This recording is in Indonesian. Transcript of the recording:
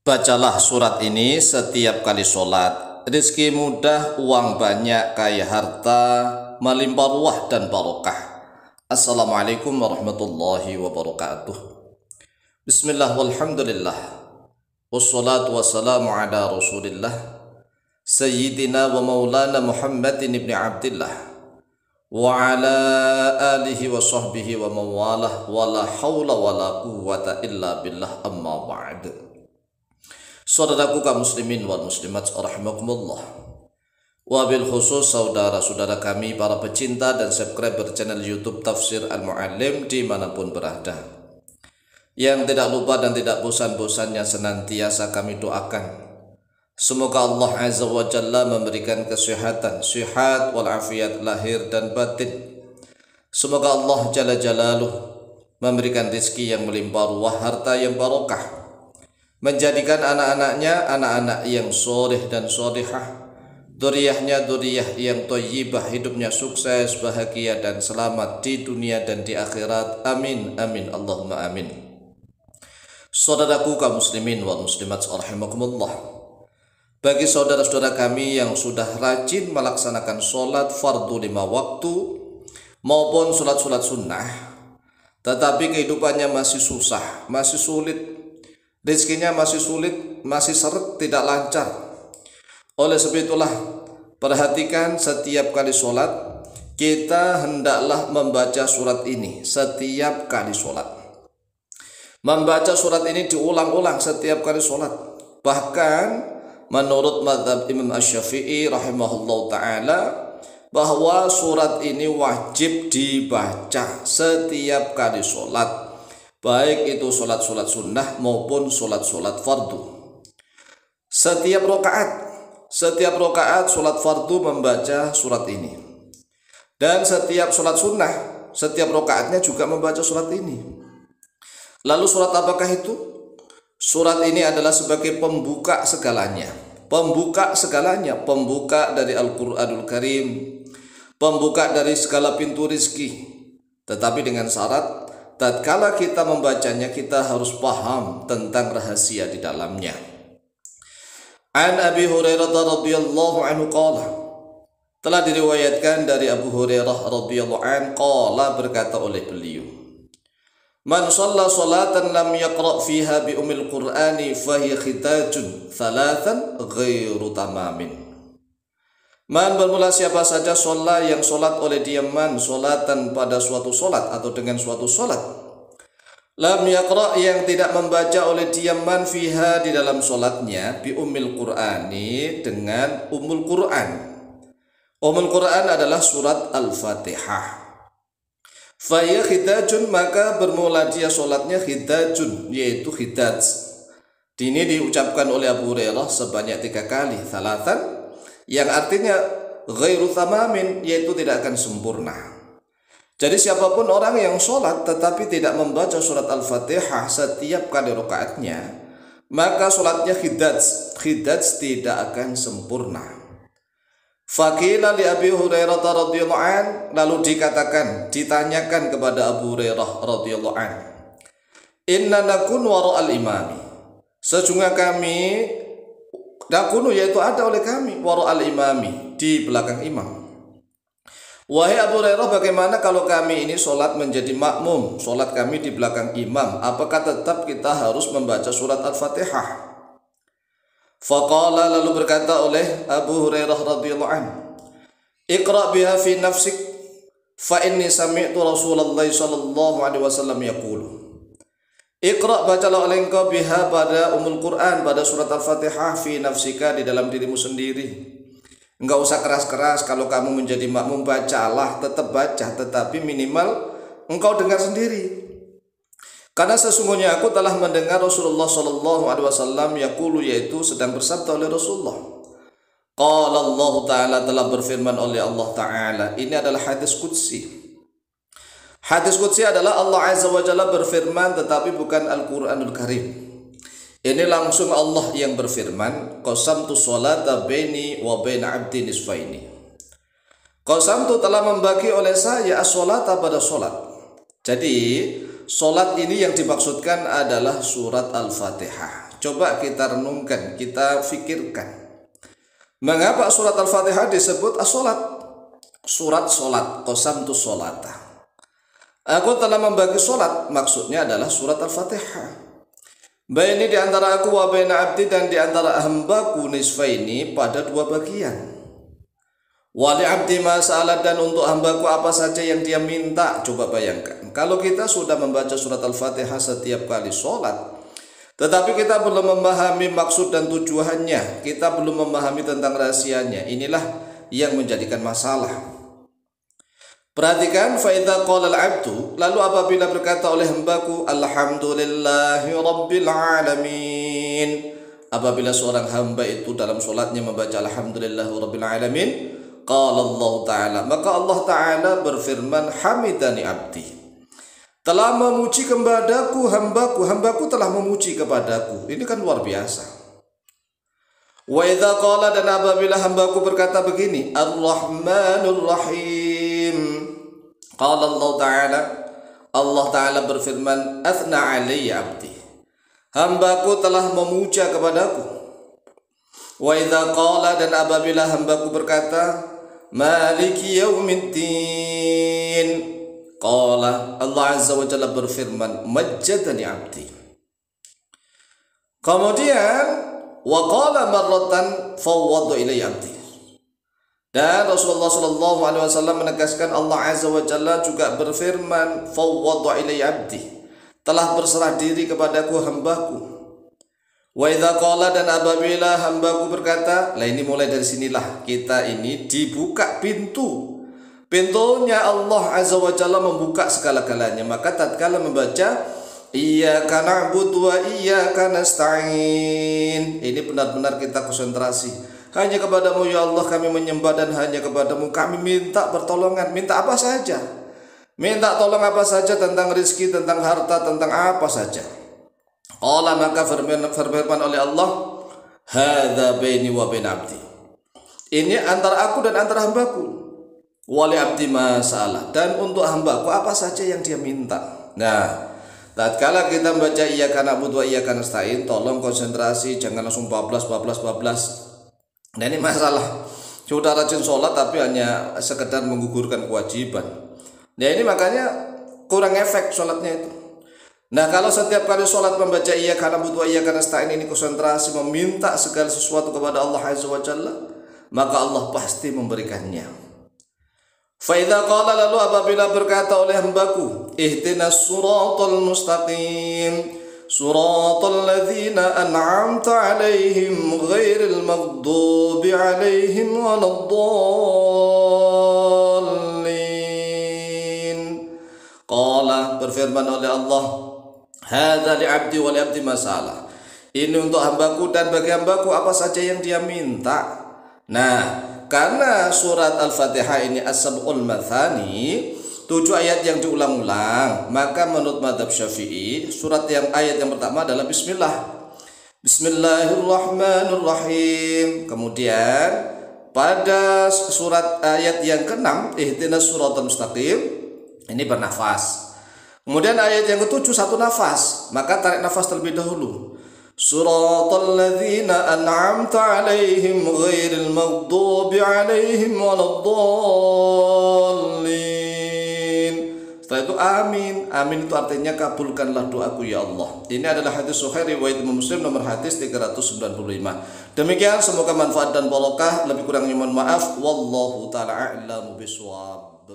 Bacalah surat ini setiap kali sholat. Rizki mudah, uang banyak, kaya harta, melimpah ruah dan barokah. Assalamualaikum warahmatullahi wabarakatuh. Bismillah walhamdulillah. Wassalatu wassalamu ala rasulillah Sayyidina wa maulana Muhammadin ibn Abdillah wa ala alihi wa sahbihi wa mawalah wa la hawla wa la quwwata illa billah amma ba'd. Saudaraku kaum muslimin wal muslimat rahimakumullah. Wabil khusus saudara-saudara kami para pecinta dan subscriber channel YouTube Tafsir Al-Muallim dimanapun berada, yang tidak lupa dan tidak bosan-bosannya senantiasa kami doakan semoga Allah Azza wa Jalla memberikan kesehatan, sihat walafiat lahir dan batin. Semoga Allah Jalla Jalaluh memberikan rizki yang melimpah ruah, harta yang barokah, menjadikan anak-anaknya anak-anak yang soleh dan solihah, dzurriyyahnya dzurriyyah yang thayyibah, hidupnya sukses, bahagia dan selamat di dunia dan di akhirat. Amin amin Allahumma amin. Saudaraku kaum muslimin wal muslimat rahimakumullah, bagi saudara-saudara kami yang sudah rajin melaksanakan sholat fardu 5 waktu maupun sholat-sholat sunnah, tetapi kehidupannya masih susah, masih sulit, rizkinya masih sulit, masih seret, tidak lancar. Oleh sebab itulah, perhatikan setiap kali sholat kita hendaklah membaca surat ini setiap kali sholat. Membaca surat ini diulang-ulang setiap kali sholat. Bahkan menurut mazhab Imam Asy-Syafi'i rahimahullah ta'ala, bahwa surat ini wajib dibaca setiap kali sholat, baik itu sholat-sholat sunnah maupun sholat-sholat fardu. Setiap rakaat sholat fardu membaca surat ini, dan setiap sholat sunnah setiap rakaatnya juga membaca surat ini. Lalu surat apakah itu? Surat ini adalah sebagai pembuka segalanya, pembuka dari Al-Quranul Karim, pembuka dari segala pintu rizki. Tetapi dengan syarat, tatkala kita membacanya kita harus paham tentang rahasia di dalamnya. An Abi Hurairah radhiyallahu anhu qala, telah diriwayatkan dari Abu Hurairah radhiyallahu anhu qala, berkata oleh beliau, man shalla salatan lam yaqra fiha bi ummil qur'ani fahiya khitajun thalathan ghairu tamamin. Man, bermula siapa saja sholat yang sholat oleh dia man sholatan pada suatu sholat atau dengan suatu sholat, lam yaqra yang tidak membaca oleh dia man fiha di dalam sholatnya bi ummil qur'ani dengan ummul Qur'an. Ummul Qur'an adalah surat Al-Fatihah. Faya khidajun, maka bermula dia sholatnya khidajun, yaitu khidaj. Ini diucapkan oleh Abu Hurairah sebanyak 3 kali, thalathan, yang artinya ghairu tamamin, yaitu tidak akan sempurna. Jadi siapapun orang yang sholat tetapi tidak membaca surat Al-Fatihah setiap kali rakaatnya, maka sholatnya khidaj tidak akan sempurna. Faqila li Abi Hurairah radhiyallahu an, lalu ditanyakan kepada Abu Hurairah radhiyallahu an, inna nakun wara al-imami, sesungguhnya kami nakunu, yaitu ada oleh kami, wara al-imami, di belakang imam. Wahai Abu Hurairah, bagaimana kalau kami ini sholat menjadi makmum, sholat kami di belakang imam, apakah tetap kita harus membaca surat Al-Fatihah? Faqala, lalu berkata oleh Abu Hurairah radhiyallahu anhu, iqra biha fi nafsik fa inni sami'tu Rasulullah sallallahu alaihi wasallam yaqulu. Iqra, bacalah oleh engkau biha pada umul Quran, pada surat Al-Fatihah, fi nafsika, di dalam dirimu sendiri. Enggak usah keras-keras kalau kamu menjadi makmum, bacalah, tetap baca, tetapi minimal engkau dengar sendiri. Karena sesungguhnya aku telah mendengar Rasulullah sallallahu alaihi wasallam yaqulu, yaitu sedang bersabda oleh Rasulullah. Qala Allah Ta'ala, telah berfirman oleh Allah Ta'ala. Ini adalah hadis qudsi. Hadis qudsi adalah Allah Azza wa Jalla berfirman, tetapi bukan Al-Quranul Karim. Ini langsung Allah yang berfirman, qasamtu sholata baini wa baina abdi nisfaini. Qasamtu, telah membagi oleh saya as-sholata pada sholat. Jadi Sholat ini yang dimaksudkan adalah surat Al-Fatihah. Coba kita renungkan, kita fikirkan. Mengapa surat Al-Fatihah disebut as-solat? Surat solat, qasamtu sholata. Aku telah membagi solat, maksudnya adalah surat Al-Fatihah. Baini di antara aku wa baina abdi, dan di antara hambaku nisfaini pada dua bagian. Wali abdi masalah, dan untuk hambaku apa saja yang dia minta. Coba bayangkan, kalau kita sudah membaca surat Al-Fatihah setiap kali sholat, tetapi kita belum memahami maksud dan tujuannya, kita belum memahami tentang rahasianya, inilah yang menjadikan masalah. Perhatikan, fa idza qala al-'abdu, lalu apabila berkata oleh hambaku alhamdulillahi rabbil alamin, apabila seorang hamba itu dalam solatnya membaca alhamdulillahi rabbil alamin, qala Allah taala, maka Allah taala berfirman hamidani abdi, telah memuji kepadaku hambaku telah memuji kepadaku. Ini kan luar biasa. Wa idza qala, dan apabila hambaku berkata begini ar-rahmanur rahim, qala Allah taala berfirman athna alayya abdi, hambaku telah memuja kepadaku. Wa idza qala, dan apabila hambaku berkata maliki yaumiddin, qala Allah azza wa jalla berfirman majjadani abdi. Kemudian wa qala marratan fawwadtu ilayya abdi, dan Rasulullah sallallahu alaihi wasallam menegaskan Allah azza wa jalla juga berfirman fawwadtu ilayya abdi, telah berserah diri kepadaku hambaku. Wa idza qala, dan apabila hambaku berkata, lah ini mulai dari sinilah kita ini dibuka pintunya Allah azza wa jalla membuka segala-galanya. Maka tatkala membaca iyyaka na'budu wa iyyaka nasta'in, ini benar-benar kita konsentrasi. Hanya kepadamu ya Allah kami menyembah, dan hanya kepadamu kami minta pertolongan. Minta apa saja, minta tolong apa saja, tentang rezeki, tentang harta, tentang apa saja. Allah, maka firman oleh Allah, hadza baini wa bain abdi, ini antara aku dan antara hambaku. Wali abdi masalah, dan untuk hambaku apa saja yang dia minta. Nah, tatkala kita membaca iyyaka na'budu wa iyyaka nasta'in, tolong konsentrasi, jangan langsung bablas. Nah, ini masalah. Sudah rajin sholat tapi hanya sekedar menggugurkan kewajiban. Nah, ini makanya kurang efek sholatnya itu. Nah, kalau setiap kali sholat membaca iyyaka na'budu wa iyyaka nasta'in, ini konsentrasi meminta segala sesuatu kepada Allah azza wa jalla, maka Allah pasti memberikannya. Fa idza qala, lalu apabila berkata oleh hambaku ihdinas siratal mustaqim, siratal ladzina an'amta 'alaihim ghairil maghdubi 'alaihim waladdallin, qala, berfirman oleh Allah hadza li 'abdi wa li 'abdi masalah, ini untuk hambaku dan bagi hambaku apa saja yang dia minta. Nah, karena surat Al-Fatihah ini as-sab'ul mathani, 7 ayat yang diulang-ulang, maka menurut mazhab Syafi'i ayat yang pertama adalah Bismillahirrahmanirrahim. Kemudian pada surat ayat yang ke-6 ihdinas siratal mustaqim, ini bernafas. Kemudian ayat yang ke-7 satu nafas, maka tarik nafas terlebih dahulu. Suratal ladzina an'amta 'alaihim ghairil maghdubi 'alaihim waladdallin. Setelah itu amin. Amin itu artinya kabulkanlah doaku ya Allah. Ini adalah hadis sahih riwayat Muslim nomor hadis 395. Demikian, semoga manfaat dan barokah. Lebih kurangnya mohon maaf. Wallahu taala a'lamu bishawab.